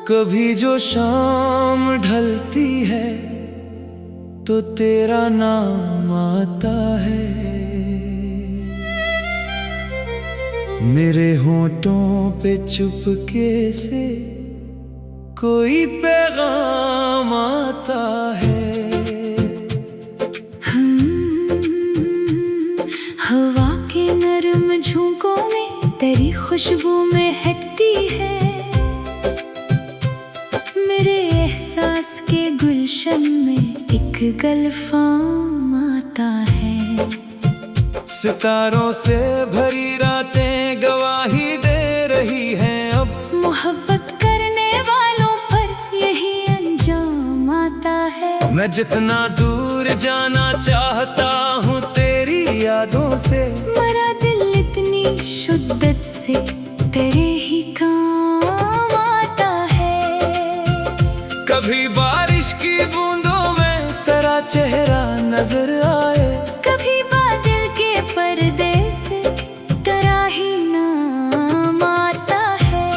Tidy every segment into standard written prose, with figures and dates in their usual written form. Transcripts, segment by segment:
कभी जो शाम ढलती है तो तेरा नाम आता है, मेरे होंठों पे चुपके से कोई पैगाम आता है। हवा के नरम झोंकों में तेरी खुशबू महकती है, मेरे एहसास के गुलशन में एक गलफाम आता है। सितारों से भरी रातें गवाही दे रही हैं अब, मोहब्बत करने वालों पर यही अंजाम आता है। मैं जितना दूर जाना चाहता हूँ तेरी यादों से, मरा दिल इतनी शुद्दत से तेरे ही काम आता है। कभी बारिश की बूंदों में तेरा चेहरा नजर आए, कभी बादल के पर्दे से तेरा ही नाम आता है।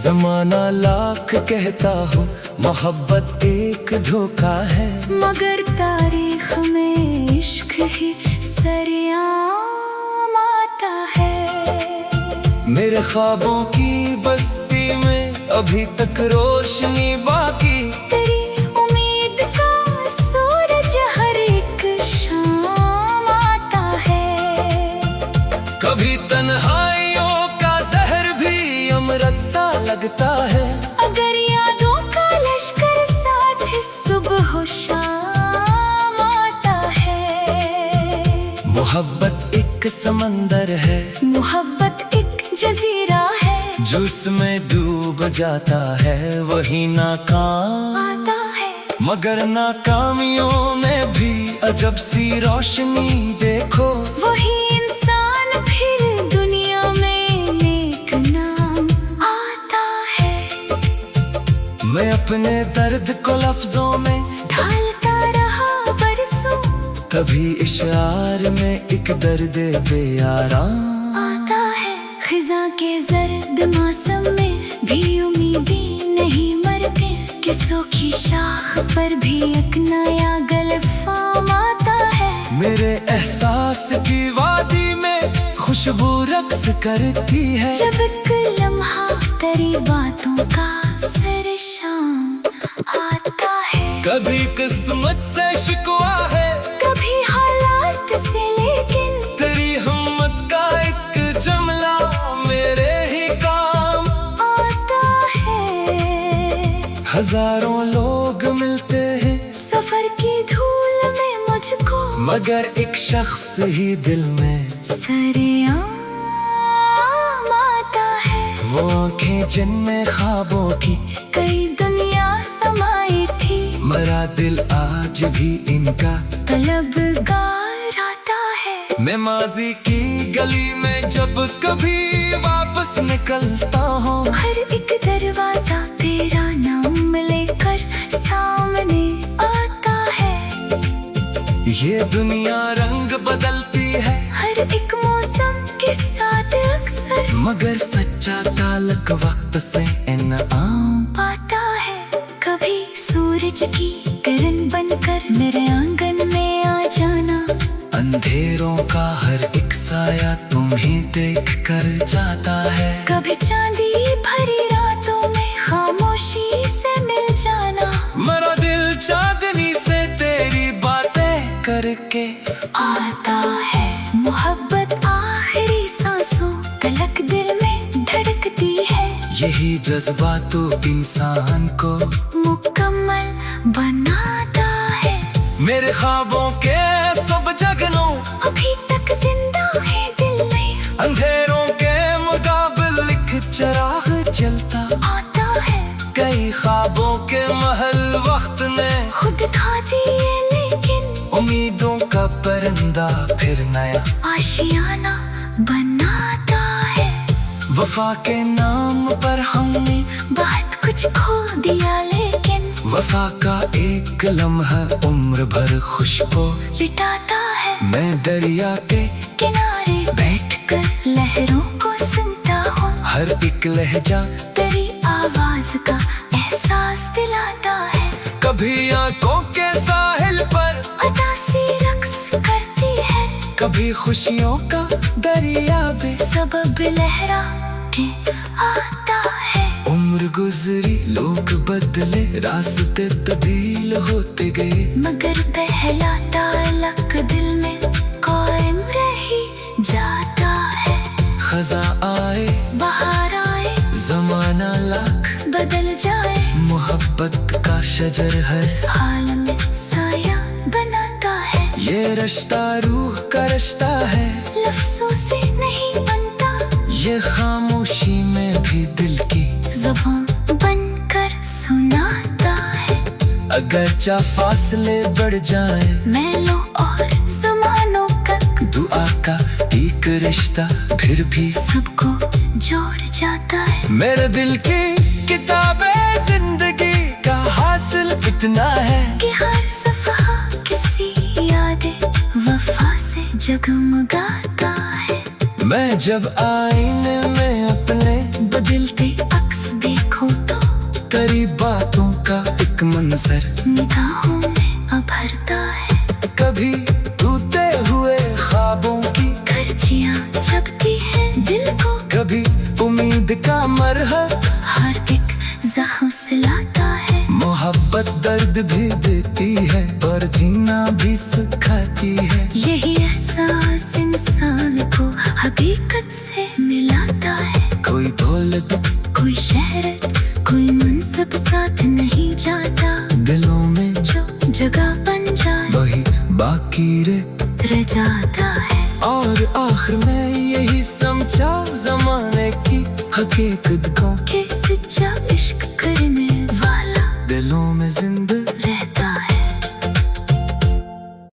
जमाना लाख कहता हो मोहब्बत एक धोखा है, मगर तारीख में इश्क ही सरेआम आता है। मेरे ख्वाबों की बस्ती में अभी तक रोशनी बाकी, तेरी उम्मीद का सूरज हर एक शाम आता है। कभी तन्हाइयों का जहर भी अमृत सा लगता है, अगर यादों का लश्कर साथ सुबह शाम आता है। मोहब्बत एक समंदर है, मोहब्बत एक जजीरा है, जो उसमें डूब जाता है वही नाकाम आता है। मगर नाकामियों में भी अजब सी रोशनी देखो, वही इंसान फिर दुनिया में नेक नाम आता है। मैं अपने दर्द को लफ्जों में ढालता रहा बरसों, कभी इशार में एक दर्द बेआराम आता है। खिज़ां के जर्द मौसम में भी उम्मीदें नहीं मरते, किसों की शाख पर भी एक नया गलफाम आता है। मेरे एहसास की वादी में खुशबू रक्स करती है, जब एक लम्हा तेरी बातों का सरशाम आता है। कभी किस्मत से शिकवा है, कभी हालात से, लेकिन तेरी हिम्मत का एक जुमला मेरे ही काम आता है। हजारों लोग मिलते हैं सफर की धूल में मुझको, मगर एक शख्स ही दिल में सरेआम आता है। वो आंखें जिनमें ख्वाबों की कई दुनिया समाई थी, मरा दिल आज भी इनका तलबगार आता है। मैं माजी की गली में जब कभी वापस निकलता हूँ, हर एक दरवाजा तेरा नाम लेकर सामने आता है। ये दुनिया रंग बदलती है हर एक मौसम के साथ अक्सर, मगर सच्चा ताल्लुक वक्त से इनाम पाता है। कभी सूरज की किरण बनकर मेरे आंगन में आ जाना, अंधेरों का हर एक साया तुम्हें देख कर जाता है। कभी चांदी भरी रातों में खामोशी से मिल जाना, मेरा दिल चांदनी से तेरी बातें करके आता है। मोहब्बत आखिरी सांसों तलक दिल में धड़कती है, यही जज्बा तो इंसान को मुकम्मल बनाता है। मेरे ख्वाबों के सब जगनों अभी तक जिंदा है दिल में, अंधेरों के मुकाबिल एक चिराग जलता आता है। कई ख्वाबों के महल वक्त ने खुद खा दिए, लेकिन उम्मीदों का परिंदा फिर नया आशियाना बनाता है। वफा के नाम पर हमने बहुत कुछ खो दिया, लेकिन वफा का एक लम्हा उम्र भर खुशबू लिटाता है। मैं दरिया के किनारे बैठकर लहरों को सुनता हूँ। हर एक लहजा तेरी आवाज का एहसास दिलाता है। कभी आंखों के साहिल पर उदासी रक्स करती है। कभी खुशियों का दरिया सबब लहरा के आता है। उम्र गुजरी, लोग बदले, रास्ते तब्दील होते गए, मगर पहला ताल्लुक दिल में कायम रही जाता है। खजा आए बाहर आए, जमाना लाख बदल जाए, मोहब्बत का शजर हर हाल में साया बनाता है। ये रिश्ता रूह का रिश्ता है, लफ्जों से नहीं बनता, ये खामोशी में भी दिल की ज़ुबान बनकर सुनाता है। अगरचा फासले बढ़ जाए, मैलों और ज़मानों का दुआ का एक रिश्ता फिर भी सबको जोड़ जाता है। मेरे दिल की किताबे जिंदगी का हासिल इतना है कि हर सफ़हा किसी यादें वफा से जगमगाता है। मैं जब आईने में अपने बदलते अक्स देखो तो तेरी बातों का एक मंजर निगाहों में उभरता है। कभी टूटे हुए ख्वाबों की गर्जियाँ जगती हैं दिल को, कभी उम्मीद का मरहम, हर एक जख्म सिलाता है। मोहब्बत दर्द भी देती है और जीना भी सिखाती है। यही एहसास इंसान को हकीकत से मिलाता है। कोई दौलत, कोई शहरत, कोई मनसब साथ नहीं जाता, दिलों में जो जगह बन जाए वही बाकी रह जाता है। और आखिर में यही समझा जमाने की हकीकत को कि सच्चा इश्क